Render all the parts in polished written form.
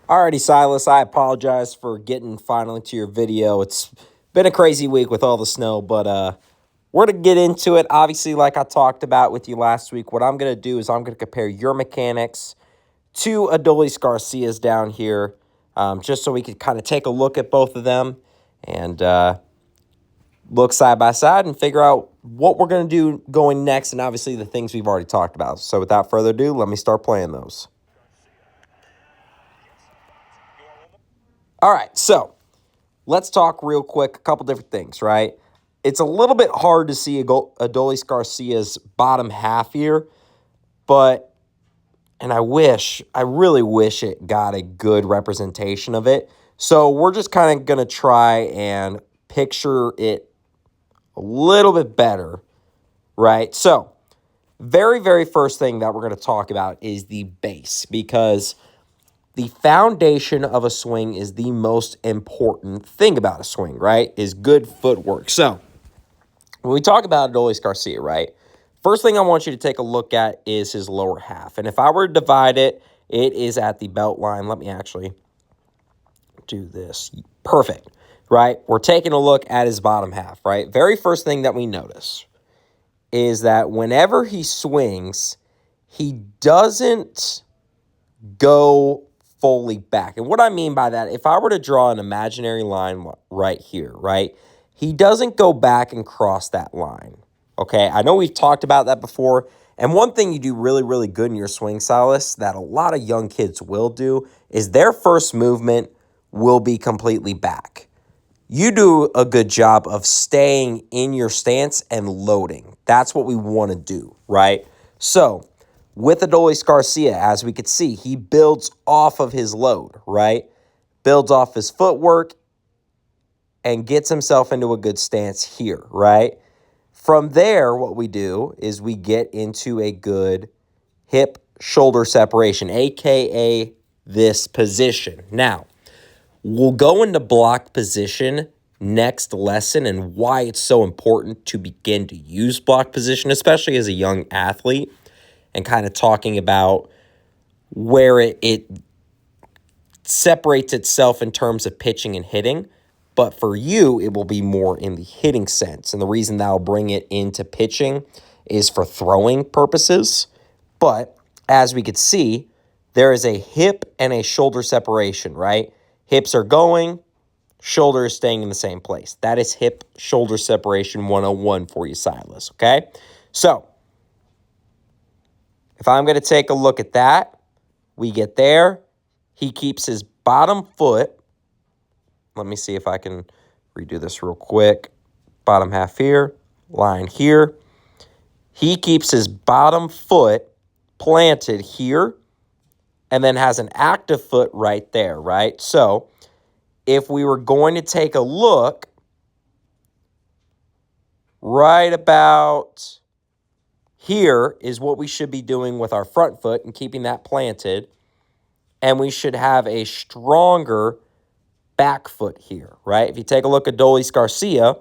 Alrighty, Silas, I apologize for getting finally to your video. It's been a crazy week with all the snow, but we're going to get into it. Obviously, like I talked about with you last week, what I'm going to do is I'm going to compare your mechanics to Adolis Garcia's down here, just so we could kind of take a look at both of them and look side by side and figure out what we're going to do going next, and obviously the things we've already talked about. So without further ado, let me start playing those. All right, so let's talk real quick, a couple different things, right? It's a little bit hard to see Adolis Garcia's bottom half here, but, and I really wish it got a good representation of it. So we're just kind of going to try and picture it a little bit better, right? So very, very first thing that we're going to talk about is the base, because the foundation of a swing is the most important thing about a swing, right? Is good footwork. So when we talk about Adolis Garcia, right, first thing I want you to take a look at is his lower half. And if I were to divide it, it is at the belt line. Let me actually do this. Perfect, right? We're taking a look at his bottom half, right? Very first thing that we notice is that whenever he swings, he doesn't go fully back. And what I mean by that, if I were to draw an imaginary line right here, right, he doesn't go back and cross that line. Okay, I know we've talked about that before. And one thing you do really, really good in your swing, Silas, that a lot of young kids will do is their first movement will be completely back. You do a good job of staying in your stance and loading. That's what we want to do, right? So with Adolis Garcia, as we could see, he builds off of his load, right? Builds off his footwork and gets himself into a good stance here, right? From there, what we do is we get into a good hip-shoulder separation, a.k.a. this position. Now, we'll go into block position next lesson and why it's so important to begin to use block position, especially as a young athlete, and kind of talking about where it separates itself in terms of pitching and hitting. But for you, it will be more in the hitting sense. And the reason that I'll bring it into pitching is for throwing purposes. But as we could see, there is a hip and a shoulder separation, right? Hips are going, shoulder is staying in the same place. That is hip-shoulder separation 101 for you, Silas, okay? So if I'm going to take a look at that, we get there. He keeps his bottom foot. Let me see if I can redo this real quick. Bottom half here, line here. He keeps his bottom foot planted here and then has an active foot right there, right? So if we were going to take a look right about here is what we should be doing with our front foot and keeping that planted. And we should have a stronger back foot here, right? If you take a look at Adolis Garcia,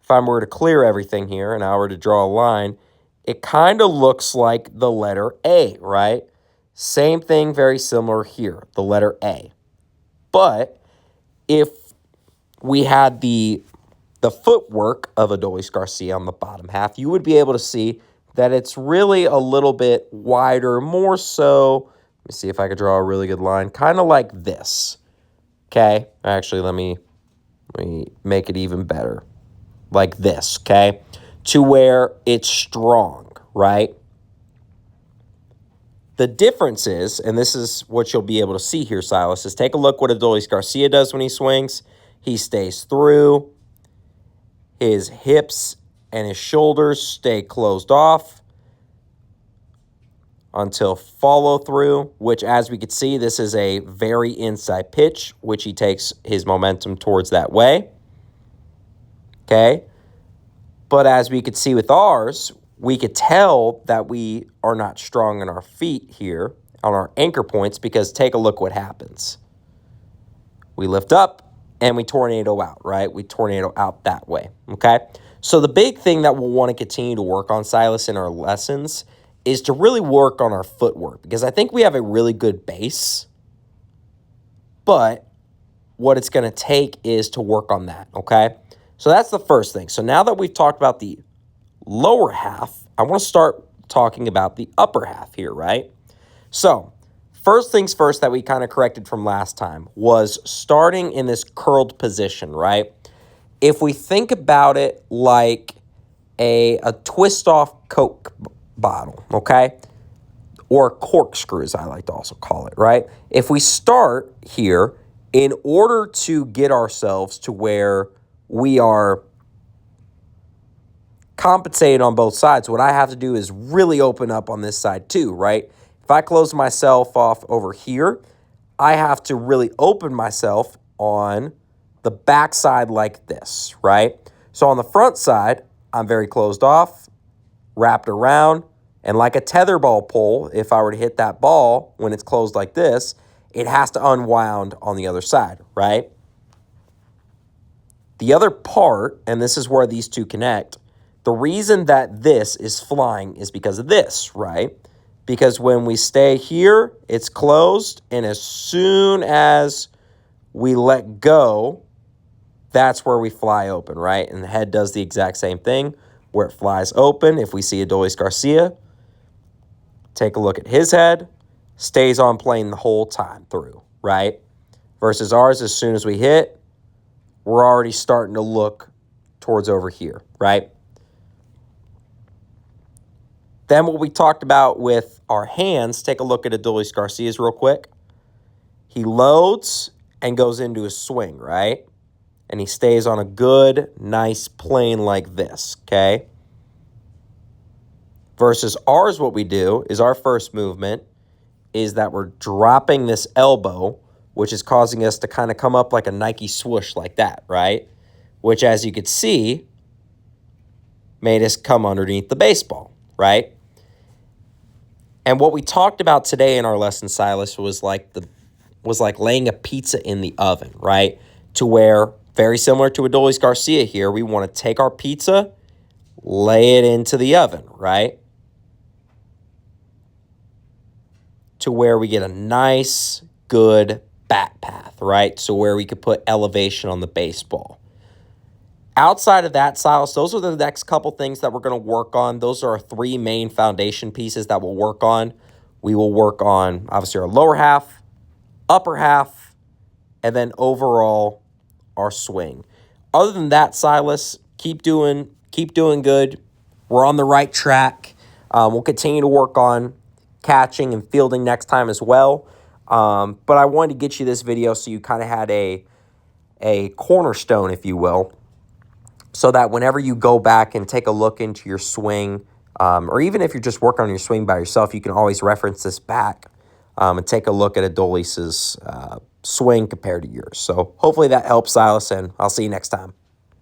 if I were to clear everything here and I were to draw a line, it kind of looks like the letter A, right? Same thing, very similar here, the letter A. But if we had the footwork of Adolis Garcia on the bottom half, you would be able to see that it's really a little bit wider, more so. Let me see if I could draw a really good line, kind of like this. Okay, actually, let me make it even better, like this. Okay, to where it's strong, right? The difference is, and this is what you'll be able to see here, Silas, is take a look what Adolis Garcia does when he swings. He stays through. His hips and his shoulders stay closed off until follow through, which as we could see, this is a very inside pitch, which he takes his momentum towards that way. Okay. But as we could see with ours, we could tell that we are not strong on our feet here, on our anchor points, because take a look what happens. We lift up and we tornado out, right? We tornado out that way, okay? So the big thing that we'll want to continue to work on, Silas, in our lessons is to really work on our footwork, because I think we have a really good base, but what it's going to take is to work on that, okay? So that's the first thing. So now that we've talked about the lower half, I want to start talking about the upper half here, right? So first things first that we kind of corrected from last time was starting in this curled position, right? If we think about it like a twist-off Coke bottle, okay? Or corkscrew, as I like to also call it, right? If we start here, in order to get ourselves to where we are compensated on both sides, what I have to do is really open up on this side too, right? If I close myself off over here, I have to really open myself on the back side like this, right? So on the front side, I'm very closed off, wrapped around, and like a tetherball pole, if I were to hit that ball when it's closed like this, it has to unwound on the other side, right? The other part, and this is where these two connect, the reason that this is flying is because of this, right? Because when we stay here, it's closed, and as soon as we let go, that's where we fly open, right? And the head does the exact same thing, where it flies open. If we see Adolis Garcia, take a look at his head, stays on plane the whole time through, right? Versus ours, as soon as we hit, we're already starting to look towards over here, right? Then what we talked about with our hands, take a look at Adolis Garcia's real quick. He loads and goes into a swing, right? And he stays on a good, nice plane like this, okay? Versus ours, what we do is our first movement is that we're dropping this elbow, which is causing us to kind of come up like a Nike swoosh like that, right? Which, as you could see, made us come underneath the baseball, right? And what we talked about today in our lesson, Silas, was like laying a pizza in the oven, right? To where, very similar to Adolis Garcia here, we want to take our pizza, lay it into the oven, right? To where we get a nice, good bat path, right? So where we could put elevation on the baseball. Outside of that, Silas, those are the next couple things that we're going to work on. Those are our three main foundation pieces that we'll work on. We will work on, obviously, our lower half, upper half, and then overall our swing. Other than that, Silas, keep doing good. We're on the right track. We'll continue to work on catching and fielding next time as well. But I wanted to get you this video so you kind of had a cornerstone, if you will, so that whenever you go back and take a look into your swing, or even if you're just working on your swing by yourself, you can always reference this back and take a look at Adolis's swing compared to yours. So hopefully that helps, Silas, and I'll see you next time.